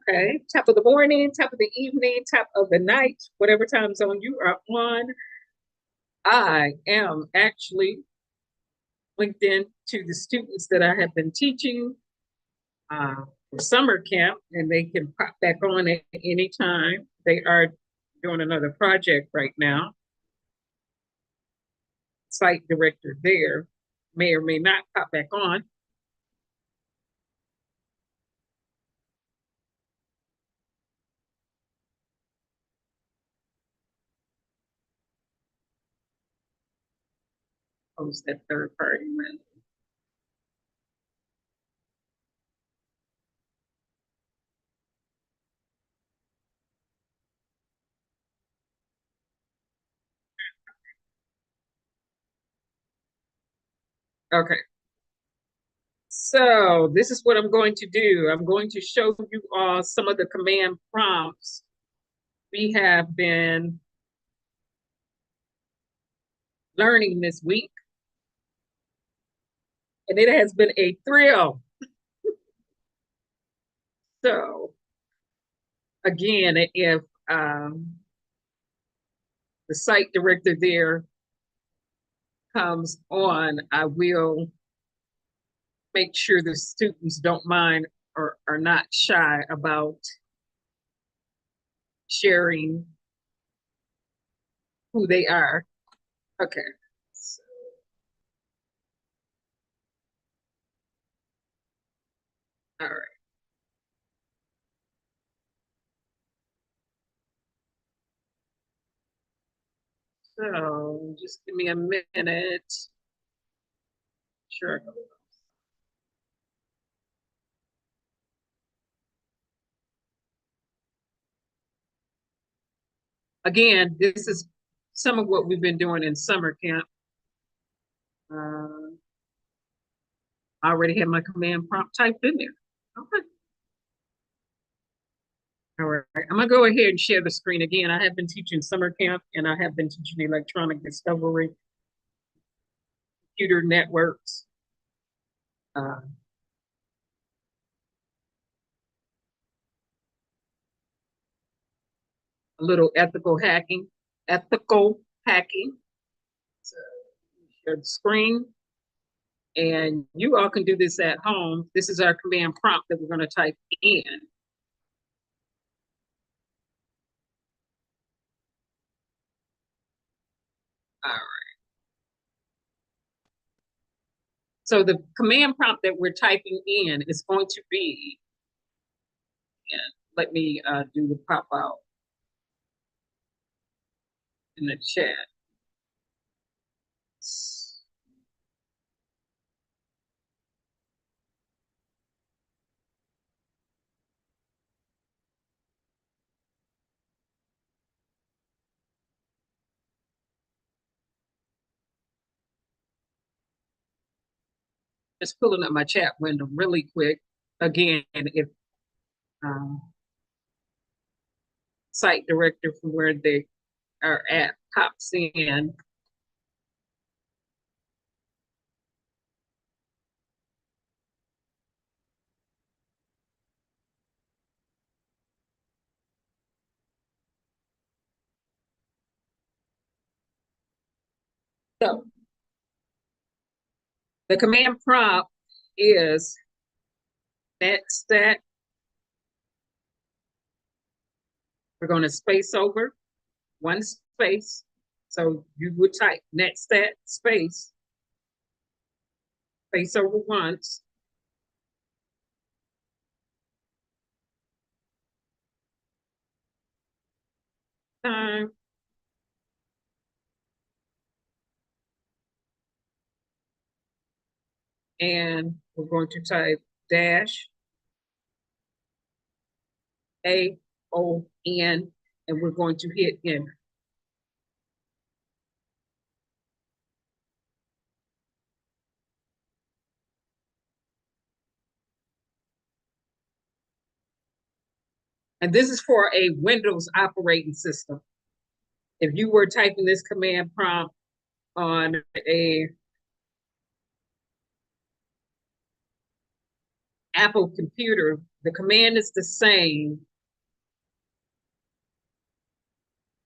Okay, top of the morning, top of the evening, top of the night, whatever time zone you are on. I am actually linked in to the students that I have been teaching for summer camp, and they can pop back on at any time. They are doing another project right now. Site director there may or may not pop back on. Who's that third party? Okay. So this is what I'm going to do. I'm going to show you all some of the command prompts we have been learning this week. And it has been a thrill. So again, if the site director there comes on, I will make sure the students don't mind or are not shy about sharing who they are. Okay. So, all right. So just give me a minute. Sure. Again, this is some of what we've been doing in summer camp. Uh, I already have my command prompt typed in there. Okay. All right. I'm gonna go ahead and share the screen again. I have been teaching summer camp and I have been teaching electronic discovery, computer networks, uh, a little ethical hacking. So share the screen. And you all can do this at home. This is our command prompt that we're going to type in. All right. So the command prompt that we're typing in is going to be, and let me do the pop out in the chat. Just pulling up my chat window really quick. Again, if um, site director from where they are at pops in, so the command prompt is netstat. We're going to space over one space. So you would type netstat space over once. Time. And we're going to type dash AON, and we're going to hit enter. And this is for a Windows operating system. If you were typing this command prompt on a Apple computer, the command is the same.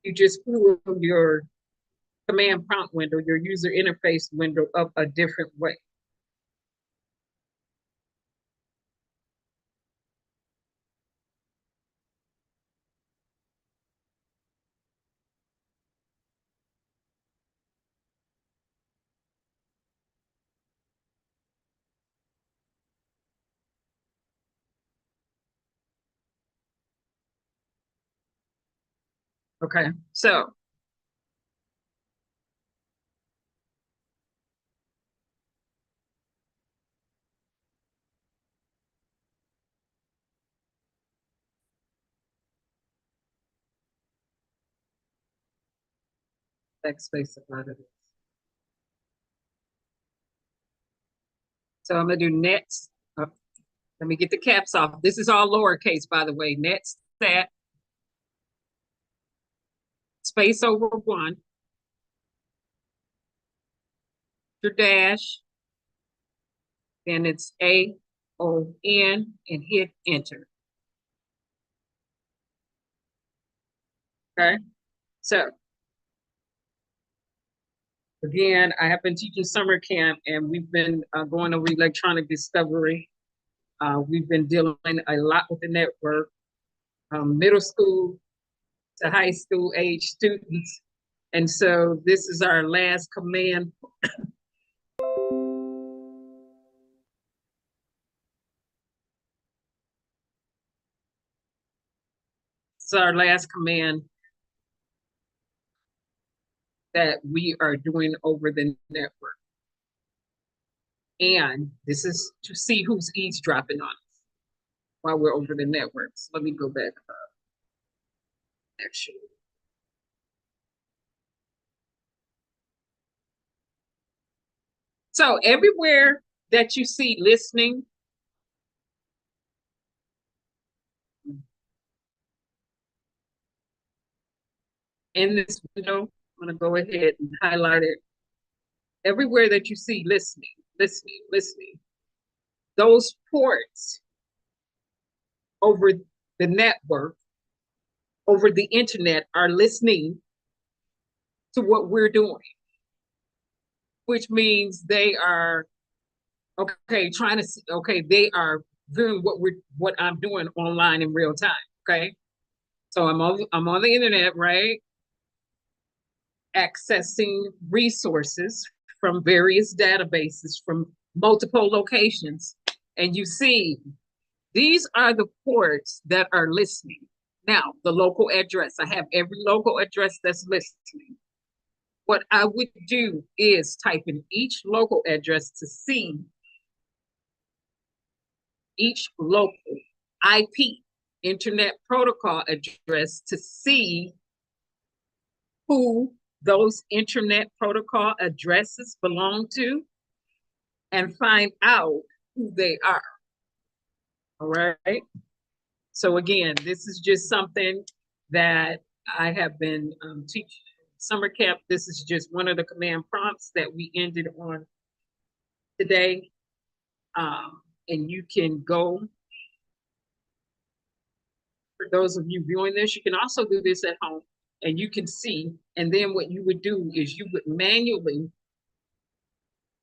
You just blew your command prompt window, your user interface window up a different way. Okay, so backspace about it. So I'm gonna do next. Let me get the caps off. This is all lowercase, by the way. Net stat space over one, your dash, then it's AON and hit enter. Okay. So again, I have been teaching summer camp and we've been going over electronic discovery. We've been dealing a lot with the network, middle school to high school age students. And so this is our last command. This is our last command that we are doing over the network. And this is to see who's eavesdropping on us while we're over the networks. Let me go back actually. So everywhere that you see listening, in this window, I'm going to go ahead and highlight it. Everywhere that you see listening, listening, listening, those ports over the network, over the internet, are listening to what we're doing, which means they are okay trying to see, okay, they are doing what I'm doing online in real time. Okay, so I'm on the internet, right? Accessing resources from various databases from multiple locations, and you see these are the ports that are listening. Now, the local address, I have every local address that's listening. What I would do is type in each local address to see each local IP, Internet Protocol address, to see who those Internet Protocol addresses belong to and find out who they are. All right. So again, this is just something that I have been teaching summer camp. This is just one of the command prompts that we ended on today. And you can go, for those of you viewing this, you can also do this at home and you can see. And then what you would do is you would manually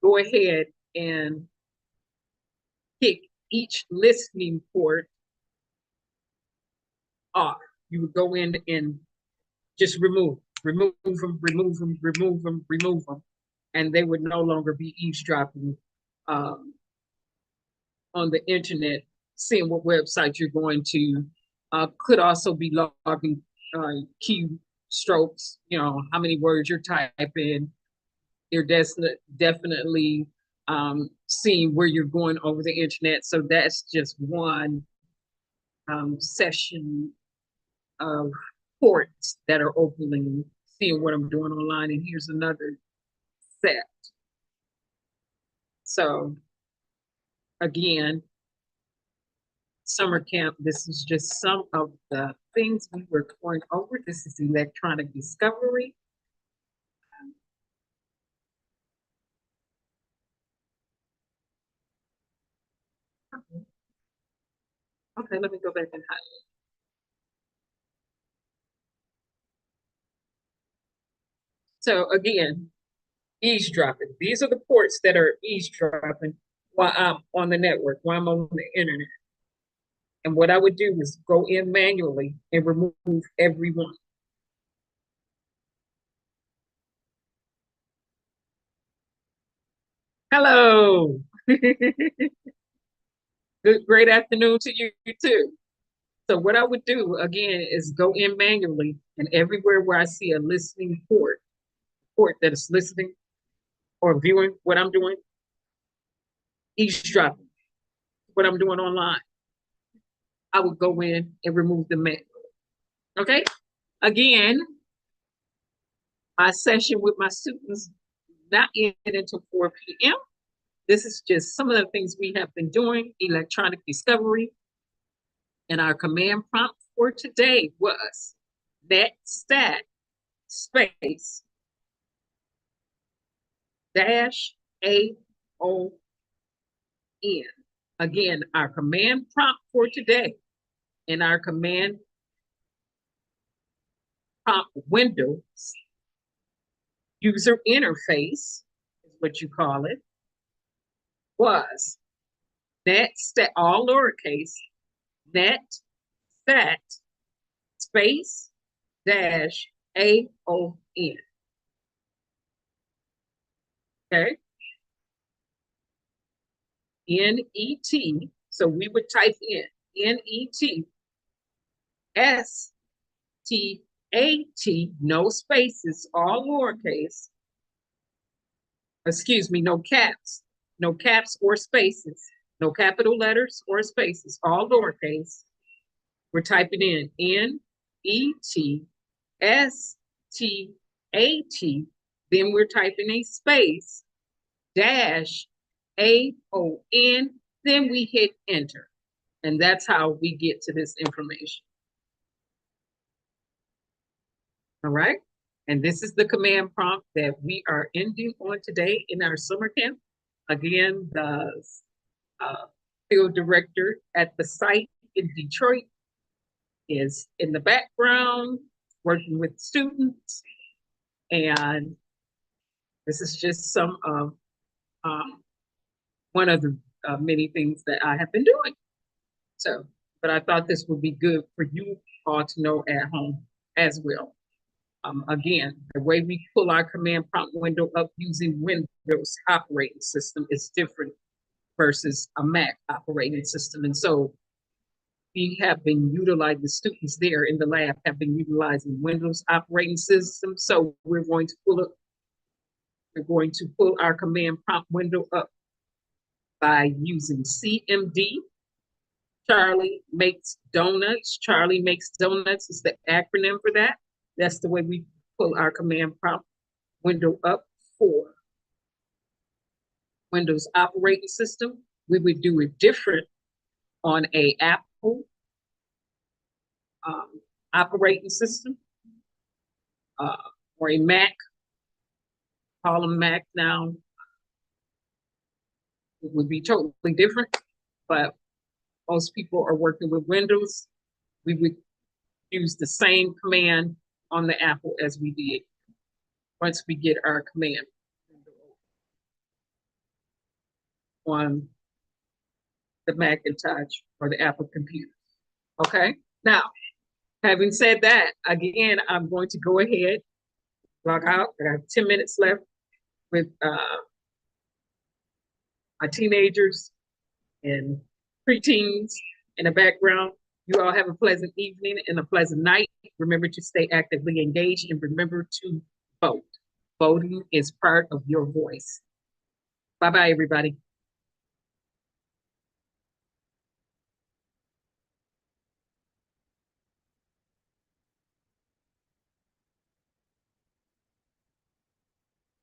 go ahead and pick each listening port off. You would go in and just remove them, remove them, remove them, remove them, and they would no longer be eavesdropping um, on the internet, seeing what website you're going to. Could also be logging key strokes, how many words you're typing. You're definitely seeing where you're going over the internet. So that's just one session of ports that are opening, seeing what I'm doing online. And here's another set. So again, summer camp, this is just some of the things we were going over. This is electronic discovery. Okay, let me go back and highlight. So again, eavesdropping. These are the ports that are eavesdropping while I'm on the network, while I'm on the internet. And what I would do is go in manually and remove everyone. Hello. Good, great afternoon to you too. So what I would do again is go in manually and everywhere where I see a listening port that is listening or viewing what I'm doing, eavesdropping, what I'm doing online, I would go in and remove the manually. Okay. Again, my session with my students not end until 4 p.m. This is just some of the things we have been doing, electronic discovery. And our command prompt for today was net stat space dash AON. Again, our command prompt for today in our command prompt window, user interface is what you call it, was net stat, all lowercase, net stat space dash AON. Okay. NET. So we would type in NETSTAT, no spaces, all lowercase. Excuse me, no caps or spaces, no capital letters or spaces, all lowercase. We're typing in NETSTAT. Then we're typing a space dash AON. Then we hit enter. And that's how we get to this information. All right. And this is the command prompt that we are ending on today in our summer camp. Again, the field director at the site in Detroit is in the background working with students. And this is just some of one of the many things that I have been doing. So, but I thought this would be good for you all to know at home as well. Again, the way we pull our command prompt window up using Windows operating system is different versus a Mac operating system. And so we have been utilizing, the students there in the lab have been utilizing Windows operating system. So we're going to pull our command prompt window up by using CMD. Charlie makes donuts. Charlie makes donuts is the acronym for that. That's the way we pull our command prompt window up for Windows operating system. We would do it different on a Apple operating system or a Mac. Call them Mac now. It would be totally different, but most people are working with Windows. We would use the same command on the Apple as we did once we get our command on the Macintosh or the Apple computer. Okay. Now, having said that, again, I'm going to go ahead, log out. I have 10 minutes left with my teenagers and preteens in the background. You all have a pleasant evening and a pleasant night. Remember to stay actively engaged and remember to vote. Voting is part of your voice. Bye-bye, everybody.